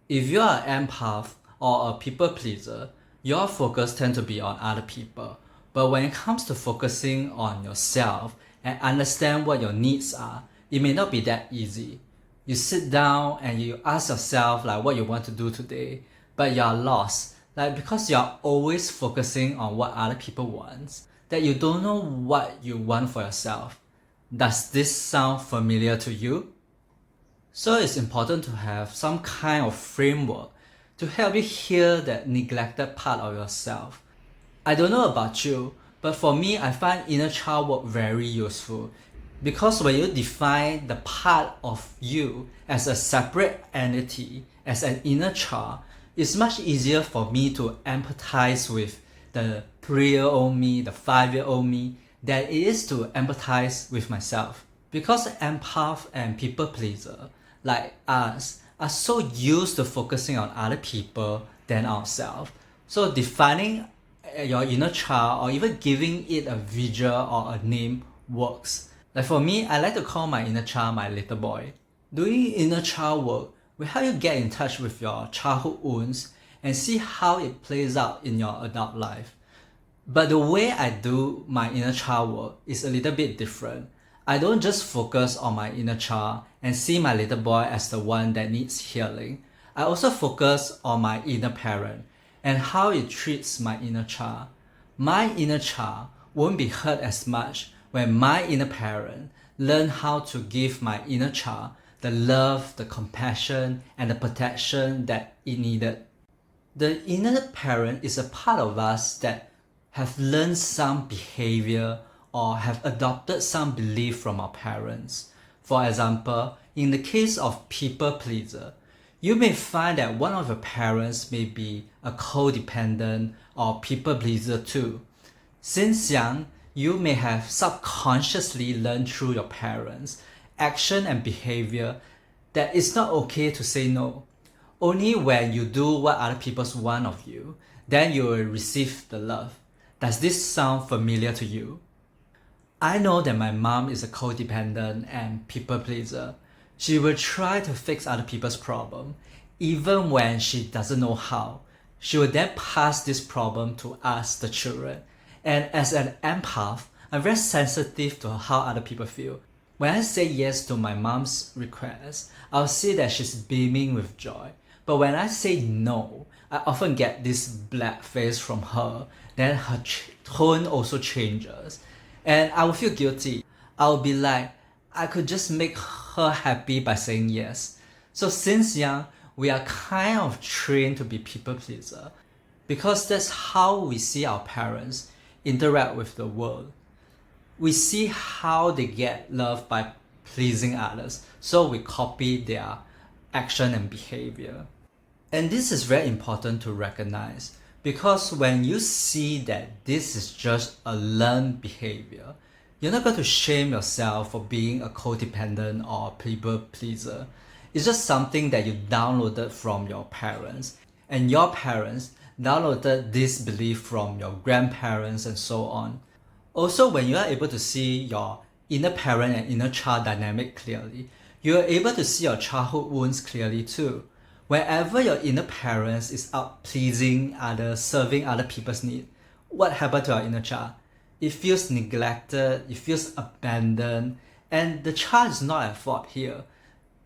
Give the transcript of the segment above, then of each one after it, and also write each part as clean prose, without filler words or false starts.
If you are an empath or a people pleaser, your focus tends to be on other people. But when it comes to focusing on yourself and understand what your needs are, it may not be that easy. You sit down and you ask yourself like what you want to do today, but you are lost. Like because you are always focusing on what other people want, that you don't know what you want for yourself. Does this sound familiar to you? So it's important to have some kind of framework to help you heal that neglected part of yourself. I don't know about you, but for me, I find inner child work very useful because when you define the part of you as a separate entity, as an inner child, it's much easier for me to empathize with the 3-year-old me, the 5-year-old me, than it is to empathize with myself. Because empath and people pleaser, like us, are so used to focusing on other people than ourselves. So defining your inner child or even giving it a visual or a name works. Like for me, I like to call my inner child my little boy. Doing inner child work will help you get in touch with your childhood wounds and see how it plays out in your adult life. But the way I do my inner child work is a little bit different. I don't just focus on my inner child and see my little boy as the one that needs healing. I also focus on my inner parent and how it treats my inner child. My inner child won't be hurt as much when my inner parent learn how to give my inner child the love, the compassion, and the protection that it needed. The inner parent is a part of us that have learned some behavior or have adopted some belief from our parents. For example, in the case of people pleaser, you may find that one of your parents may be a codependent or people pleaser too. Since young, you may have subconsciously learned through your parents' action and behavior that it's not okay to say no. Only when you do what other people want of you, then you will receive the love. Does this sound familiar to you? I know that my mom is a codependent and people pleaser. She will try to fix other people's problem, even when she doesn't know how. She will then pass this problem to us, the children. And as an empath, I'm very sensitive to how other people feel. When I say yes to my mom's request, I'll see that she's beaming with joy. But when I say no, I often get this black face from her. Then her tone also changes. And I will feel guilty. I'll be like, I could just make her happy by saying yes. So since young, we are kind of trained to be people pleaser because that's how we see our parents interact with the world. We see how they get love by pleasing others, so we copy their action and behavior. And this is very important to recognize because when you see that this is just a learned behavior, you're not going to shame yourself for being a codependent or a people pleaser. It's just something that you downloaded from your parents, and your parents downloaded this belief from your grandparents and so on. Also, when you are able to see your inner parent and inner child dynamic clearly, you are able to see your childhood wounds clearly too. Wherever your inner parents is out pleasing others, serving other people's needs, what happened to our inner child? It feels neglected, it feels abandoned, and the child is not at fault here.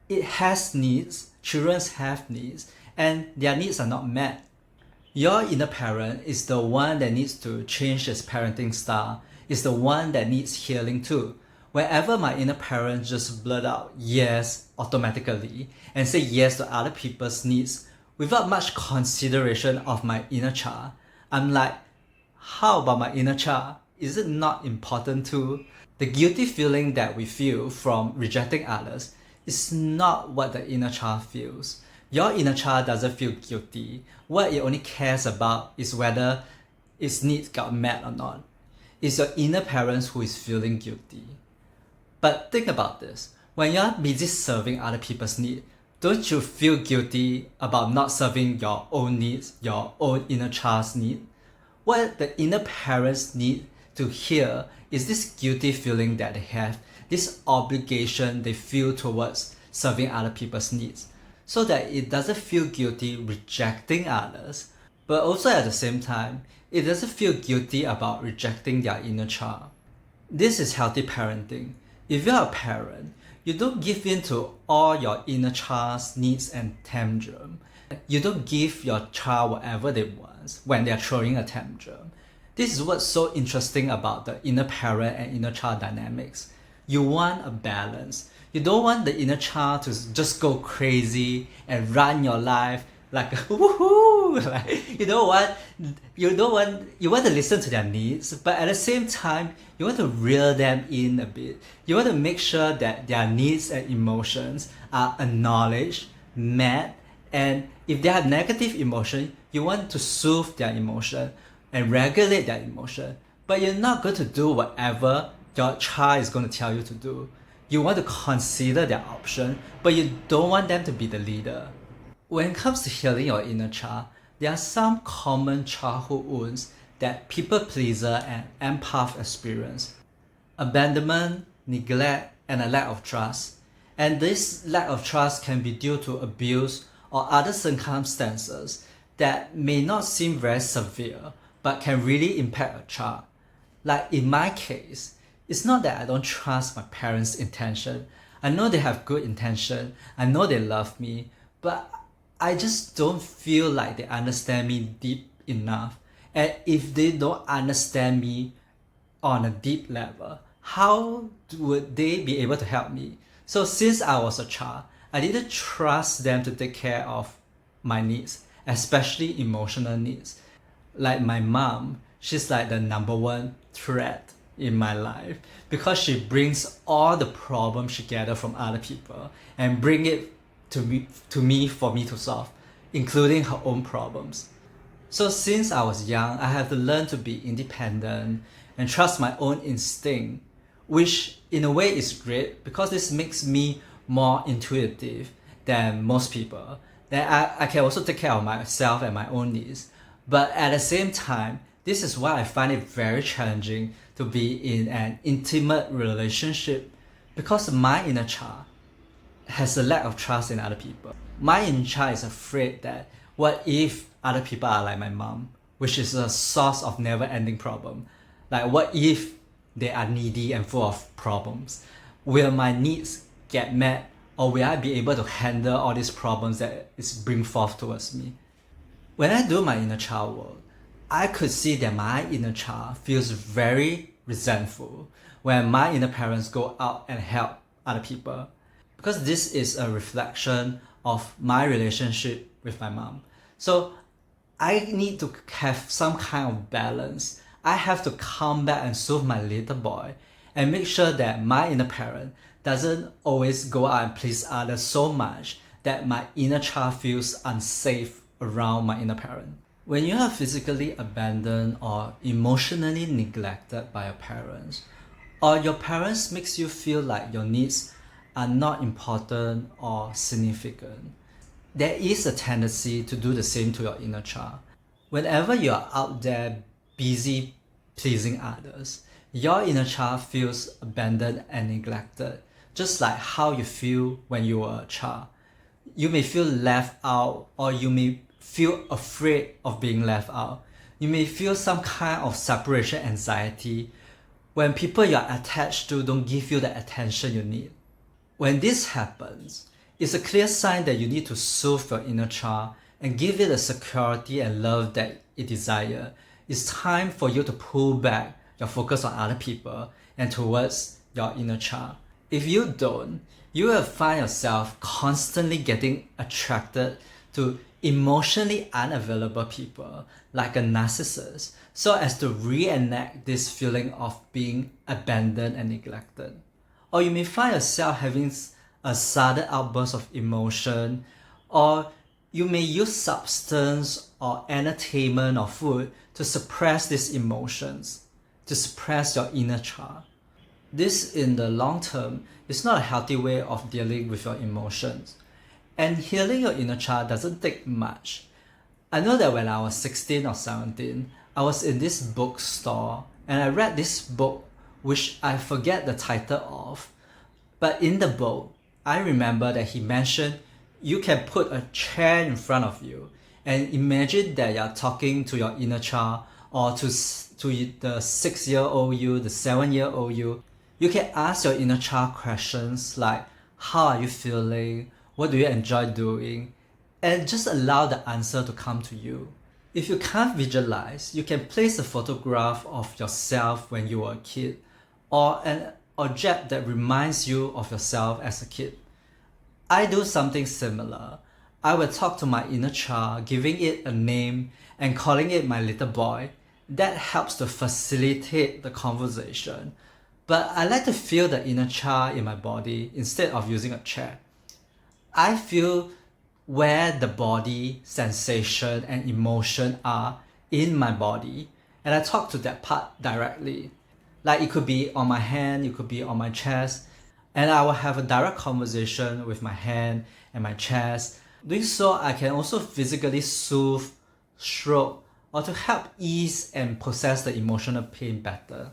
It has needs, children have needs, and their needs are not met. Your inner parent is the one that needs to change his parenting style, is the one that needs healing too. Whenever my inner parent just blurt out yes automatically and say yes to other people's needs without much consideration of my inner child, I'm like, how about my inner child? Is it not important too? The guilty feeling that we feel from rejecting others is not what the inner child feels. Your inner child doesn't feel guilty. What it only cares about is whether its needs got met or not. It's your inner parents who is feeling guilty. But think about this. When you're busy serving other people's needs, don't you feel guilty about not serving your own needs, your own inner child's need? What the inner parents need to hear is this guilty feeling that they have, this obligation they feel towards serving other people's needs. so that it doesn't feel guilty rejecting others, but also at the same time, it doesn't feel guilty about rejecting their inner child. This is healthy parenting. If you're a parent, you don't give in to all your inner child's needs and tantrum. You don't give your child whatever they want when they're throwing a tantrum. This is what's so interesting about the inner parent and inner child dynamics. You want a balance. You don't want the inner child to just go crazy and run your life like woohoo. Like, you want to listen to their needs, but at the same time you want to reel them in a bit. You want to make sure that their needs and emotions are acknowledged, met, and if they have negative emotion, you want to soothe their emotion and regulate their emotion. But you're not going to do whatever your child is going to tell you to do. You want to consider their option, but you don't want them to be the leader. When it comes to healing your inner child, there are some common childhood wounds that people pleaser and empath experience. Abandonment, neglect, and a lack of trust. And this lack of trust can be due to abuse or other circumstances that may not seem very severe, but can really impact a child. Like in my case, it's not that I don't trust my parents' intention. I know they have good intention. I know they love me, but I just don't feel like they understand me deep enough. And if they don't understand me on a deep level, how would they be able to help me? So since I was a child, I didn't trust them to take care of my needs, especially emotional needs. Like my mom, she's like the number one threat in my life because she brings all the problems she gathered from other people and bring it to me for me to solve, including her own problems. So since I was young, I have to learn to be independent and trust my own instinct, which in a way is great because this makes me more intuitive than most people. Then I can also take care of myself and my own needs. But at the same time, this is why I find it very challenging to be in an intimate relationship because my inner child has a lack of trust in other people. My inner child is afraid that what if other people are like my mom, which is a source of never-ending problem. Like what if they are needy and full of problems? Will my needs get met, or will I be able to handle all these problems that is bring forth towards me? When I do my inner child work, I could see that my inner child feels very resentful when my inner parents go out and help other people, because this is a reflection of my relationship with my mom. So I need to have some kind of balance. I have to come back and soothe my little boy and make sure that my inner parent doesn't always go out and please others so much that my inner child feels unsafe around my inner parent. When you are physically abandoned or emotionally neglected by your parents, or your parents makes you feel like your needs are not important or significant, there is a tendency to do the same to your inner child. Whenever you are out there busy pleasing others, your inner child feels abandoned and neglected, just like how you feel when you were a child. You may feel left out, or you may feel afraid of being left out. You may feel some kind of separation anxiety when people you're attached to don't give you the attention you need. When this happens, it's a clear sign that you need to soothe your inner child and give it the security and love that it desires. It's time for you to pull back your focus on other people and towards your inner child. If you don't, you will find yourself constantly getting attracted to emotionally unavailable people like a narcissist, so as to reenact this feeling of being abandoned and neglected. Or you may find yourself having a sudden outburst of emotion, or you may use substance or entertainment or food to suppress these emotions, to suppress your inner child. This, in the long term, is not a healthy way of dealing with your emotions. And healing your inner child doesn't take much. I know that when I was 16 or 17, I was in this bookstore and I read this book which I forget the title of. But in the book, I remember that he mentioned you can put a chair in front of you and imagine that you're talking to your inner child or to the 6-year-old you, the 7-year-old you. You can ask your inner child questions like, how are you feeling? What do you enjoy doing? And just allow the answer to come to you. If you can't visualize, you can place a photograph of yourself when you were a kid or an object that reminds you of yourself as a kid. I do something similar. I will talk to my inner child, giving it a name and calling it my little boy. That helps to facilitate the conversation. But I like to feel the inner child in my body instead of using a chair. I feel where the body, sensation, and emotion are in my body, and I talk to that part directly. Like it could be on my hand, it could be on my chest, and I will have a direct conversation with my hand and my chest. Doing so, I can also physically soothe, stroke, or to help ease and process the emotional pain better.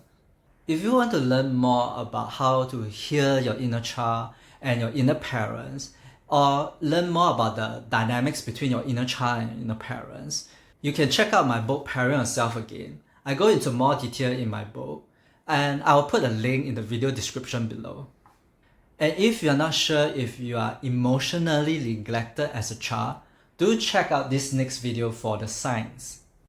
If you want to learn more about how to heal your inner child and your inner parents, or learn more about the dynamics between your inner child and your inner parents, you can check out my book, Parent Yourself Again. I go into more detail in my book, and I will put a link in the video description below. And if you're not sure if you are emotionally neglected as a child, do check out this next video for the signs.